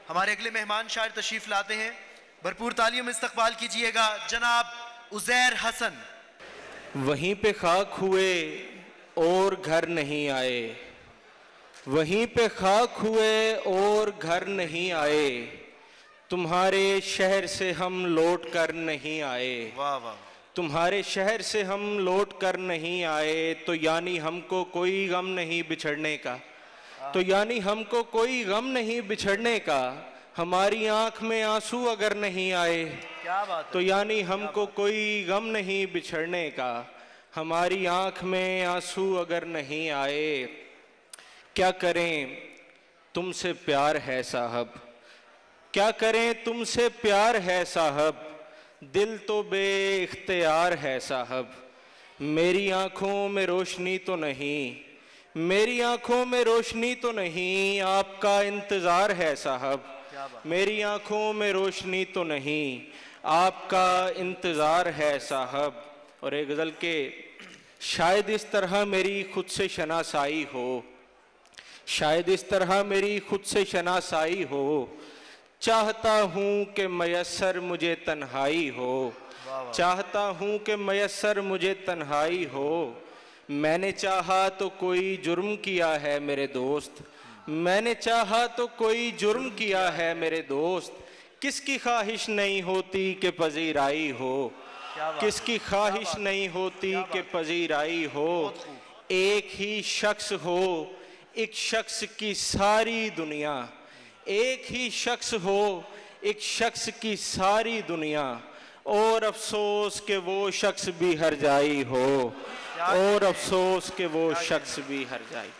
हमारे अगले मेहमान शायर तशरीफ लाते हैं, भरपूर तालियों में इस्तकबाल कीजिएगा जनाब उज़ैर हसन। वहीं पे खाक हुए और घर नहीं आए, वहीं पे खाक हुए और घर नहीं आए, तुम्हारे शहर से हम लौट कर नहीं आए। वाह वाह। तुम्हारे शहर से हम लौट कर नहीं आए, तो यानी हमको कोई गम नहीं बिछड़ने का, तो यानी हमको कोई गम नहीं बिछड़ने का, हमारी आंख में आंसू अगर नहीं आए, क्या बात है, तो यानी हमको कोई गम नहीं बिछड़ने का, हमारी आंख में आंसू अगर नहीं आए। क्या करें तुमसे प्यार है साहब, क्या करें तुमसे प्यार है साहब, दिल तो बेइख्तियार है साहब, मेरी आंखों में रोशनी तो नहीं, मेरी आंखों में रोशनी तो नहीं, आपका इंतज़ार है साहब, मेरी आंखों में रोशनी तो नहीं, आपका इंतज़ार है साहब। और एक गज़ल के शायद इस तरह मेरी खुद से शनासाई हो, शायद इस तरह मेरी खुद से शनासाई हो, चाहता हूँ कि मयस्सर मुझे तन्हाई हो, चाहता हूँ कि मयस्सर मुझे तन्हाई हो, मैंने चाहा तो कोई जुर्म किया है मेरे दोस्त, मैंने चाहा तो कोई जुर्म किया है मेरे दोस्त, किसकी ख्वाहिश नहीं होती कि पजीराई हो, किसकी ख्वाहिश नहीं होती कि पजीराई हो, एक ही शख्स हो एक शख्स की सारी दुनिया, एक ही शख्स हो एक शख्स की सारी दुनिया, और अफसोस के वो शख्स भी हर जाई हो, और अफसोस के वो शख्स भी हर जाई।